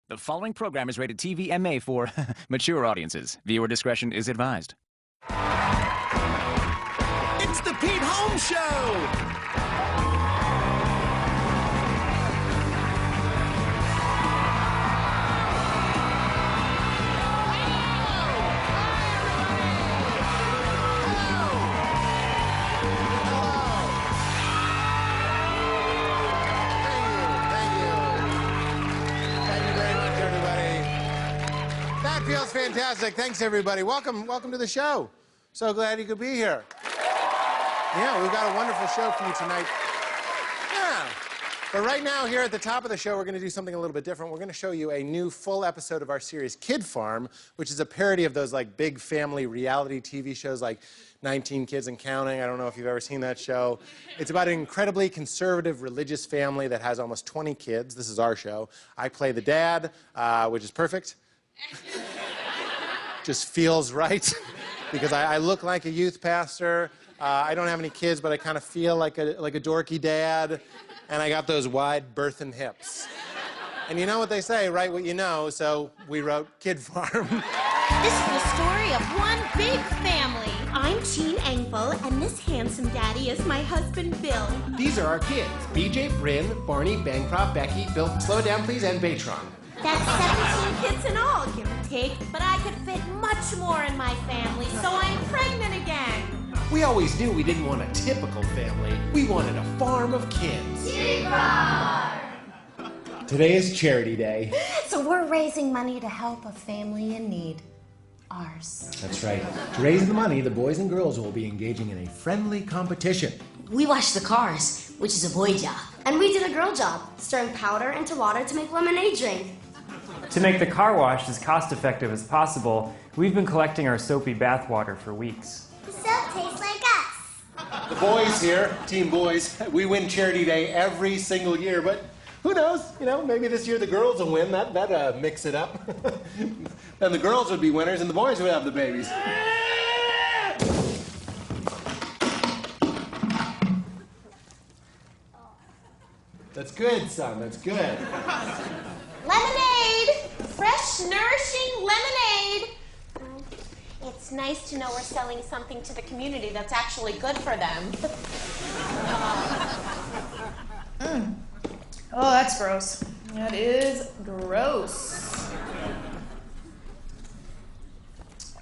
The following program is rated TV and made for mature audiences. Viewer discretion is advised. It's the Pete Holmes Show! Feels fantastic. Thanks, everybody. Welcome to the show. So glad you could be here. Yeah, we've got a wonderful show for you tonight. Yeah. But right now, here at the top of the show, we're going to do something a little bit different. We're going to show you a new full episode of our series, Kid Farm, which is a parody of those like big family reality TV shows like 19 Kids and Counting. I don't know if you've ever seen that show. It's about an incredibly conservative religious family that has almost 20 kids. This is our show. I play the dad, which is perfect. Just feels right because I look like a youth pastor. I don't have any kids, but I kind of feel like a dorky dad, and I got those wide birthin' hips. And you know what they say, write what you know, so we wrote Kid Farm. This is the story of one big family. I'm Jean Engvall, and this handsome daddy is my husband, Bill. These are our kids, BJ, Bryn, Barney, Bancroft, Becky, Bill, slow down please, and Batron. That's 17 kids in all, give or take, but I could fit much more in my family, so I'm pregnant again. We always knew we didn't want a typical family. We wanted a farm of kids. Kid Farm! Today is Charity Day. So we're raising money to help a family in need. Ours. That's right. To raise the money, the boys and girls will be engaging in a friendly competition. We washed the cars, which is a boy job. And we did a girl job, stirring powder into water to make lemonade drink. To make the car wash as cost-effective as possible, we've been collecting our soapy bathwater for weeks. The soap tastes like us. The boys here, Team Boys, we win Charity Day every single year, but who knows? You know, maybe this year the girls will win. That mix it up. Then the girls would be winners and the boys would have the babies. That's good, son. That's good. Lemonade! Fresh, nourishing lemonade! It's nice to know we're selling something to the community that's actually good for them. Oh, that's gross. That is gross.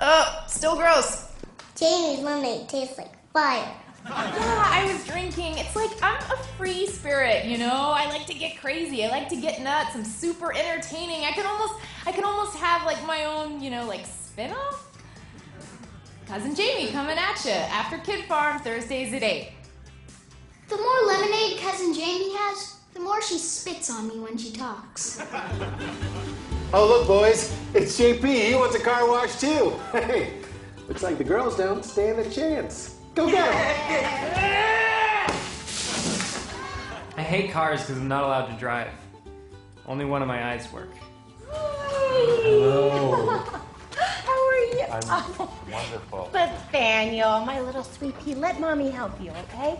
Oh, still gross. Jamie's lemonade tastes like fire. Yeah, I was drinking. It's like I'm a free spirit, you know? I like to get crazy. I like to get nuts. I'm super entertaining. I could almost have like my own, you know, like spin-off. Cousin Jamie coming at you after Kid Farm, Thursdays at 8. The more lemonade Cousin Jamie has, the more she spits on me when she talks. Oh, look, boys. It's JP. He wants a car wash, too. Hey, looks like the girls don't stand a chance. Go get him. I hate cars because I'm not allowed to drive. Only one of my eyes work. Hello. How are you? I'm wonderful. Nathaniel, my little sweet pea, let Mommy help you, okay?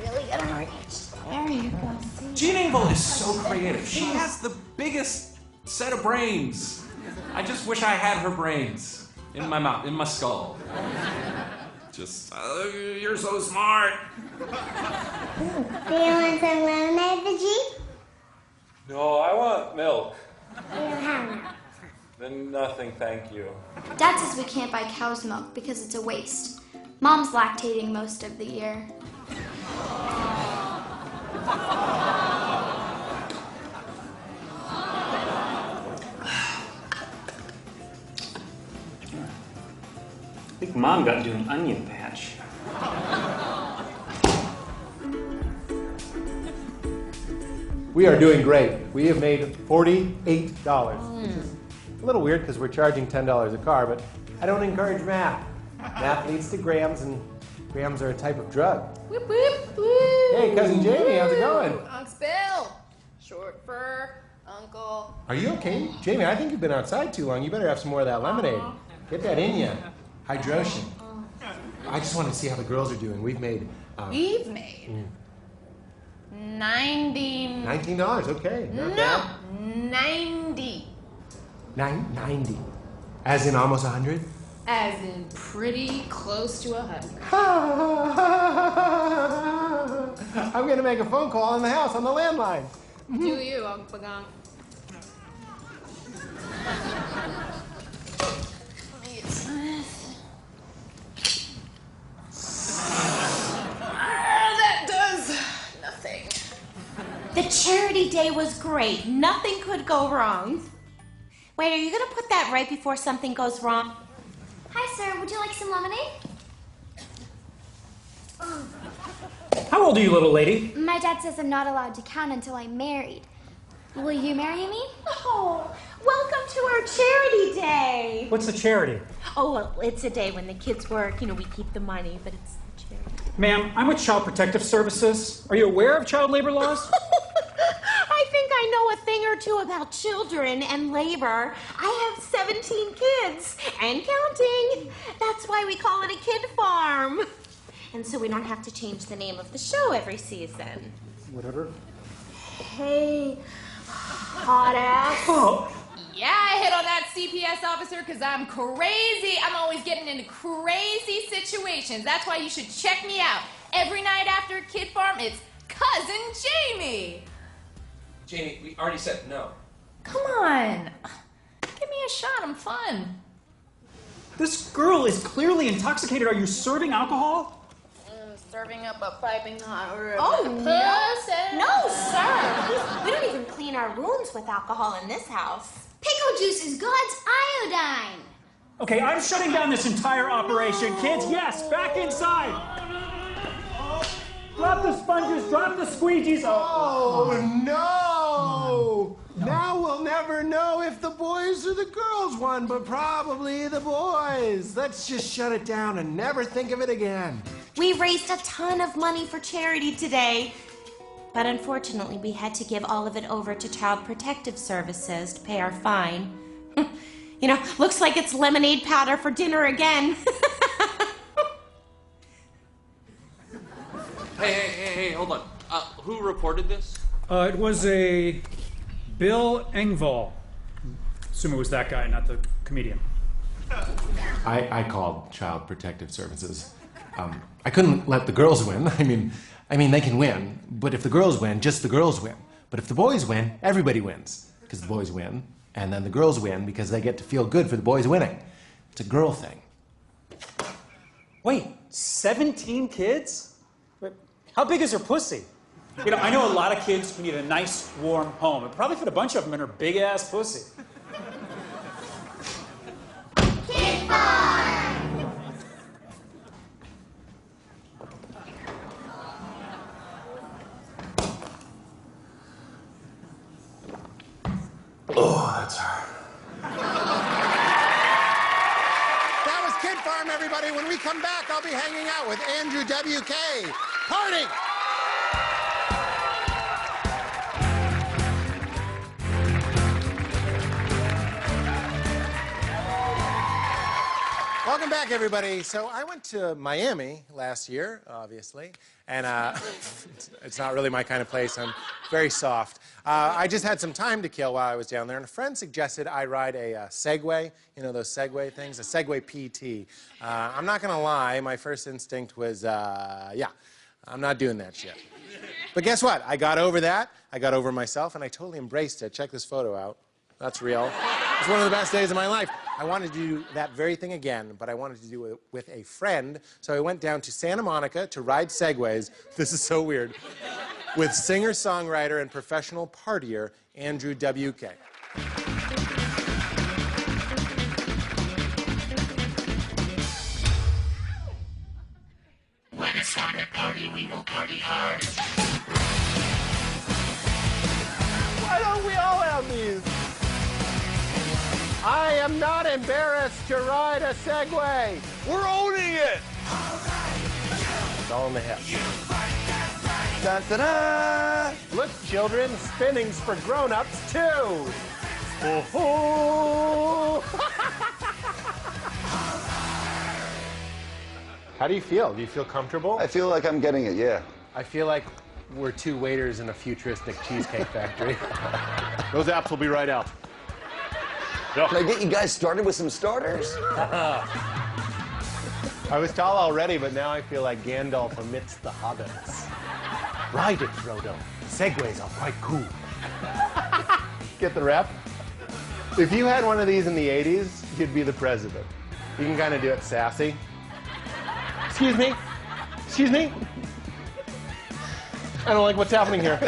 Really get him reached. There you go. See? Jean Engvall is so creative. She has the biggest set of brains. I just wish I had her brains in my mouth, in my skull. Just, you're so smart. Do you want some lemonade, Veggie? No, I want milk. You don't have enough. Then nothing, thank you. Dad says we can't buy cow's milk because it's a waste. Mom's lactating most of the year. I think Mom got into an onion patch. We are doing great. We have made $48, which is a little weird because we're charging $10 a car, but I don't encourage math. Math leads to grams, and grams are a type of drug. Whoop, whoop, whoop. Hey, Cousin Jamie, how's it going? Uncle Bill. Short for Uncle. Are you okay? Jamie, I think you've been outside too long. You better have some more of that lemonade. Get that in you. Hydration. I just wanted to see how the girls are doing. We've made... We've made... $19. $19, okay. Not bad. 90. 90. As in almost 100? As in pretty close to 100. I'm gonna make a phone call in the house on the landline. Do you, Uncle Pagan? That does nothing. The charity day was great. Nothing could go wrong. Wait, are you going to put that right before something goes wrong? Hi, sir. Would you like some lemonade? How old are you, little lady? My dad says I'm not allowed to count until I'm married. Will you marry me? Oh, welcome to our charity day. What's the charity? Oh, well, it's a day when the kids work. You know, we keep the money, but it's a charity. Ma'am, I'm with Child Protective Services. Are you aware of child labor laws? I think I know a thing or two about children and labor. I have 17 kids and counting. That's why we call it a kid farm. And so we don't have to change the name of the show every season. Whatever. Hey, hot ass. Oh. Yeah, I hit on that CPS officer because I'm crazy. I'm always getting into crazy situations. That's why you should check me out. Every night after Kid Farm, it's Cousin Jamie. Jamie, we already said no. Come on. Give me a shot. I'm fun. This girl is clearly intoxicated. Are you serving alcohol? Serving up a piping hot or Oh, no, sir. We don't even clean our wounds with alcohol in this house. Pickle juice is God's iodine. Okay, I'm shutting down this entire operation. Kids, yes, back inside. Drop the sponges, drop the squeegees. Oh, no! Now we'll never know if the boys or the girls won, but probably the boys. Let's just shut it down and never think of it again. We raised a ton of money for charity today, but unfortunately we had to give all of it over to Child Protective Services to pay our fine. You know, looks like it's lemonade powder for dinner again. Hey, hold on. Who reported this? It was a Bill Engvall. Assume it was that guy, not the comedian. I called Child Protective Services. I couldn't let the girls win. I mean, they can win, but if the girls win, just the girls win. But if the boys win, everybody wins, because the boys win, and then the girls win because they get to feel good for the boys winning. It's a girl thing. Wait, 17 kids? Wait, how big is her pussy? You know, I know a lot of kids who need a nice, warm home. It probably fit a bunch of them in her big-ass pussy. Kid Farm! Oh, that's her. That was Kid Farm, everybody. When we come back, I'll be hanging out with Andrew WK. Party! Welcome back, everybody. So I went to Miami last year, obviously, and it's not really my kind of place. I'm very soft. I just had some time to kill while I was down there, and a friend suggested I ride a Segway. You know those Segway things? A Segway PT. I'm not going to lie. My first instinct was, yeah, I'm not doing that shit. But guess what? I got over that. I got over myself, and I totally embraced it. Check this photo out. That's real. It's one of the best days of my life. I wanted to do that very thing again, but I wanted to do it with a friend. So I went down to Santa Monica to ride Segways. This is so weird. With singer-songwriter and professional partier Andrew WK. When it's time to party, we will party hard. Why don't we all have these? I am not embarrassed to ride a Segway. We're owning it. It's all in the hip. Da-da-da! Look, children, spinning's for grown-ups, too. Oh-ho! How do you feel? Do you feel comfortable? I feel like I'm getting it, yeah. I feel like we're two waiters in a futuristic cheesecake factory. Those apps will be right out. Can I get you guys started with some starters? I was tall already, but now I feel like Gandalf amidst the hobbits. Ride it, Frodo. Segways are quite cool. Get the rep? If you had one of these in the 80s, you'd be the president. You can kind of do it sassy. Excuse me? Excuse me? I don't like what's happening here.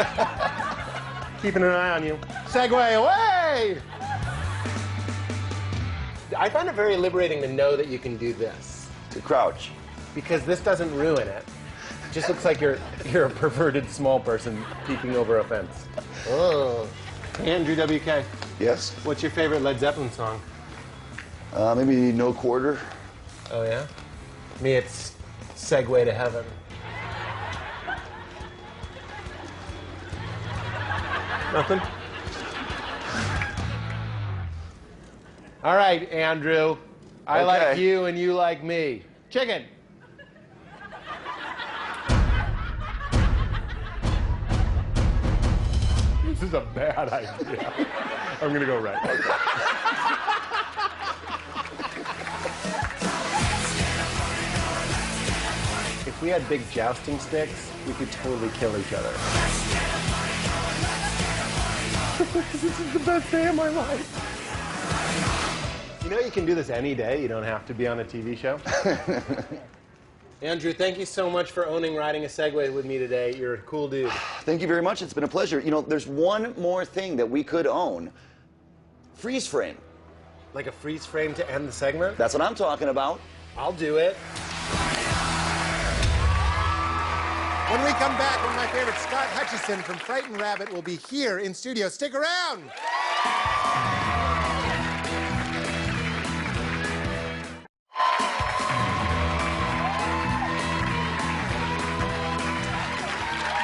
Keeping an eye on you. Segway away! I find it very liberating to know that you can do this. To crouch. Because this doesn't ruin it. It just looks like you're a perverted small person peeking over a fence. Oh. Andrew WK. Yes? What's your favorite Led Zeppelin song? Maybe No Quarter. Oh, yeah? Me, it's Segway to Heaven. Nothing? All right, Andrew. I like you and you like me. Chicken. This is a bad idea. I'm going to go right. If we had big jousting sticks, we could totally kill each other. This is the best day of my life. You know you can do this any day. You don't have to be on a TV show. Andrew, thank you so much for owning riding a Segway with me today. You're a cool dude. Thank you very much. It's been a pleasure. You know, there's one more thing that we could own. Freeze frame. Like a freeze frame to end the segment? That's what I'm talking about. I'll do it. When we come back, one of my favorites, Scott Hutchison from Frightened Rabbit, will be here in studio. Stick around.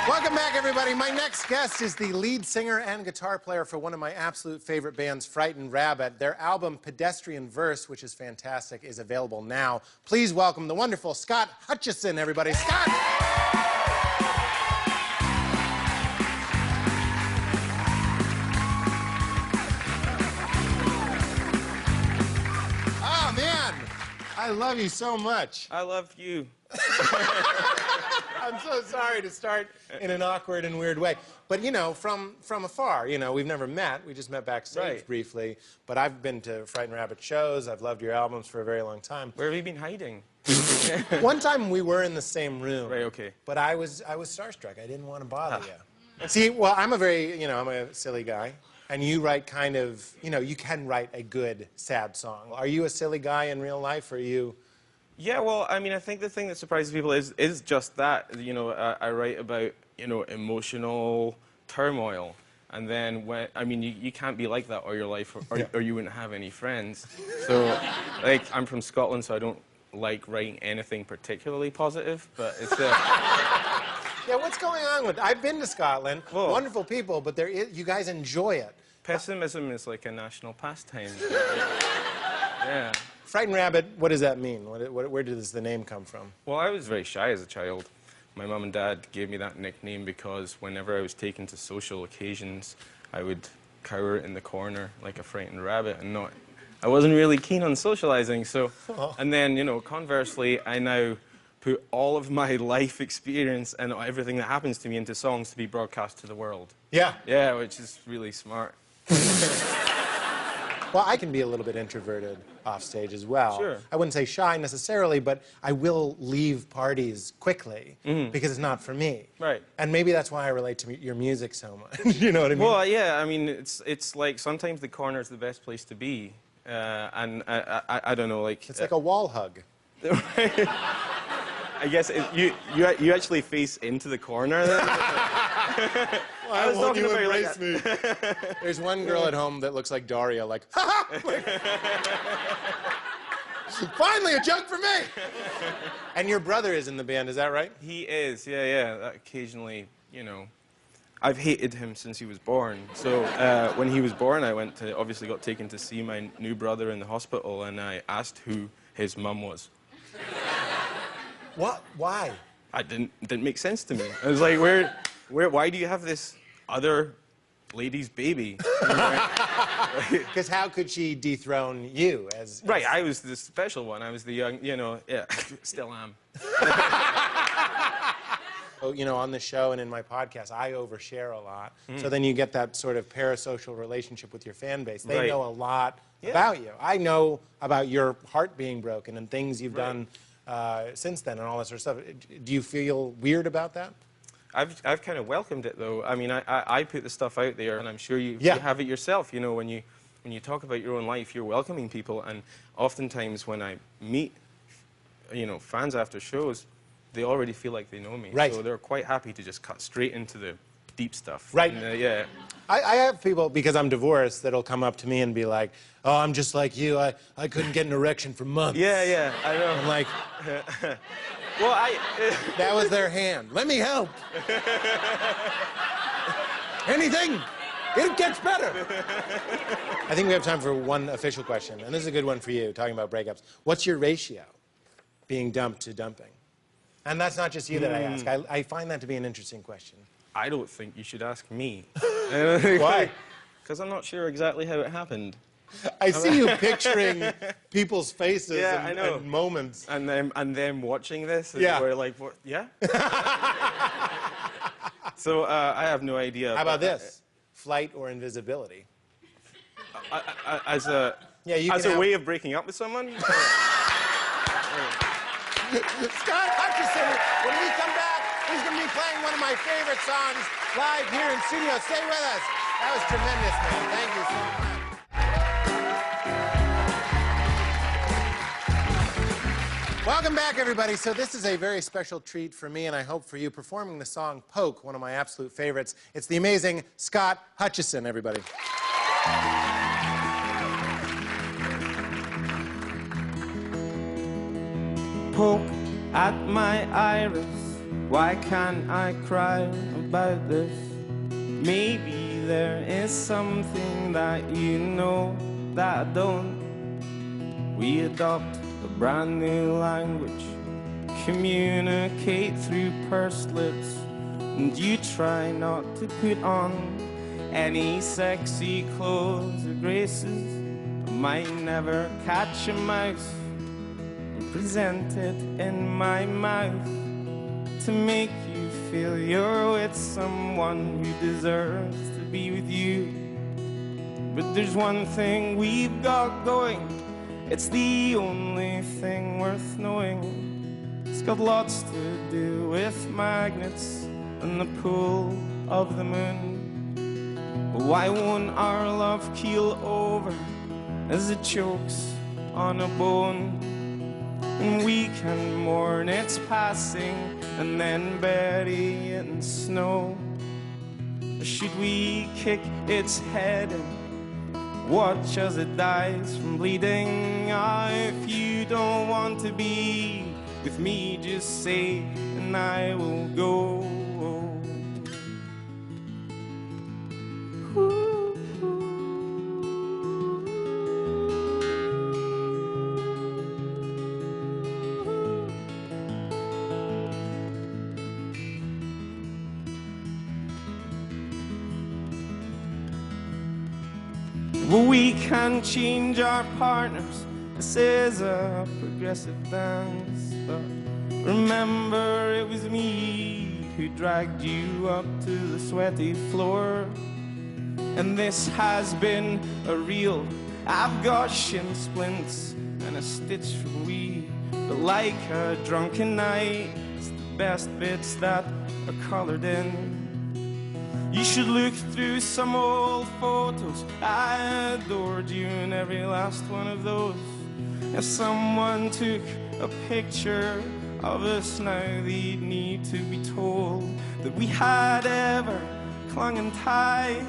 Welcome back, everybody. My next guest is the lead singer and guitar player for one of my absolute favorite bands, Frightened Rabbit. Their album, Pedestrian Verse, which is fantastic, is available now. Please welcome the wonderful Scott Hutchison, everybody. Scott! Oh, man. I love you so much. I love you. I'm so sorry to start in an awkward and weird way. But, you know, from afar, you know, we've never met. We just met backstage briefly. But I've been to Frightened Rabbit shows. I've loved your albums for a very long time. Where have you been hiding? One time we were in the same room. Right, okay. But I was starstruck. I didn't want to bother you. See, well, I'm I'm a silly guy. And you write kind of, you know, you can write a good, sad song. Are you a silly guy in real life, or are you... Yeah, well, I mean, I think the thing that surprises people is just that. You know, I write about, you know, emotional turmoil. And then, you can't be like that all your life, or you wouldn't have any friends. So, like, I'm from Scotland, so I don't like writing anything particularly positive, but it's... Yeah, what's going on with... I've been to Scotland. Whoa. Wonderful people, but you guys enjoy it. Pessimism is like a national pastime. Yeah. Frightened Rabbit, what does that mean? Where does the name come from? Well, I was very shy as a child. My mum and dad gave me that nickname because whenever I was taken to social occasions, I would cower in the corner like a frightened rabbit and I wasn't really keen on socializing, so... Oh. And then, you know, conversely, I now put all of my life experience and everything that happens to me into songs to be broadcast to the world. Yeah. Yeah, which is really smart. Well, I can be a little bit introverted off stage as well. Sure. I wouldn't say shy necessarily, but I will leave parties quickly because it's not for me. Right. And maybe that's why I relate to your music so much. You know what I mean? Well, yeah, I mean, it's like sometimes the corner is the best place to be. And I don't know, like... It's like a wall hug. I guess you actually face into the corner then? Well, I was talking about embrace me. There's one girl at home that looks like Daria, like, ha ha! Finally, a joke for me! And your brother is in the band, is that right? He is, yeah. Occasionally, you know, I've hated him since he was born. So when he was born, obviously got taken to see my new brother in the hospital, and I asked who his mum was. What? Why? It didn't make sense to me. I was like, why do you have this other lady's baby? Because how could she dethrone you as... Right, I was the special one. I was the young, you know, yeah, still am. You know, on the show and in my podcast, I overshare a lot. Mm. So then you get that sort of parasocial relationship with your fan base. They Right. know a lot about you. I know about your heart being broken and things you've done since then and all that sort of stuff. Do you feel weird about that? I've kind of welcomed it, though. I mean, I put the stuff out there, and I'm sure you have it yourself. You know, when you talk about your own life, you're welcoming people, and oftentimes when I meet, you know, fans after shows, they already feel like they know me. Right. So they're quite happy to just cut straight into the deep stuff. Right. And, yeah. I have people, because I'm divorced, that'll come up to me and be like, oh, I'm just like you. I couldn't get an erection for months. Yeah, I know. I'm like, well, that was their hand. Let me help. Anything. It gets better. I think we have time for one official question, and this is a good one for you, talking about breakups. What's your ratio, being dumped to dumping? And that's not just you that I ask. I find that to be an interesting question. I don't think you should ask me. Why? Because I'm not sure exactly how it happened. I see you picturing people's faces I know. and moments. And them watching this, and Yeah. we're like, what? Yeah? So I have no idea. How about this? Flight or invisibility? As a way of breaking up with someone? Scott Hutchison, when we come back, he's going to be playing one of my favorite songs live here in studio. Stay with us. That was tremendous, man. Thank you so much. Welcome back, everybody. So this is a very special treat for me, and I hope for you, performing the song Poke, one of my absolute favorites. It's the amazing Scott Hutchison, everybody. Poke at my iris. Why can't I cry about this? Maybe there is something that you know that I don't. We adopt a brand new language, communicate through pursed lips, and you try not to put on any sexy clothes or graces. I might never catch a mouse and present it in my mouth to make you feel you're with someone who deserves to be with you. But there's one thing we've got going, it's the only thing worth knowing. It's got lots to do with magnets and the pull of the moon. But why won't our love keel over as it chokes on a bone? And we can mourn its passing and then bury it in snow. Or should we kick its head and watch as it dies from bleeding? Ah, if you don't want to be with me, just say and I will go. Well, we can change our partners. This is a progressive dance. But remember, it was me who dragged you up to the sweaty floor. And this has been a real. I've got shin splints and a stitch from we. But like a drunken night, it's the best bits that are colored in. You should look through some old photos. I adored you in every last one of those. If someone took a picture of us now, they'd need to be told that we had ever clung and tied.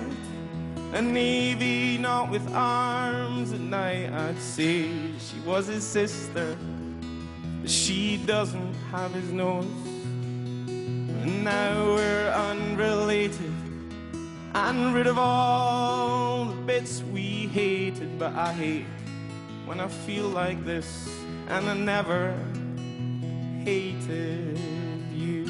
A navy knot with arms at night. I'd say she was his sister, but she doesn't have his nose. And now we're unrelated and rid of all the bits we hated. But I hate when I feel like this, and I never hated you.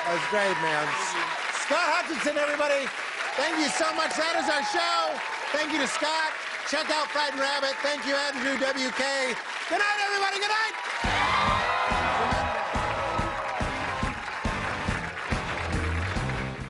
That was great, man. Scott Hutchinson, everybody. Thank you so much. That is our show. Thank you to Scott. Check out Frightened Rabbit. Thank you, Andrew WK. Good night, everybody. Good night.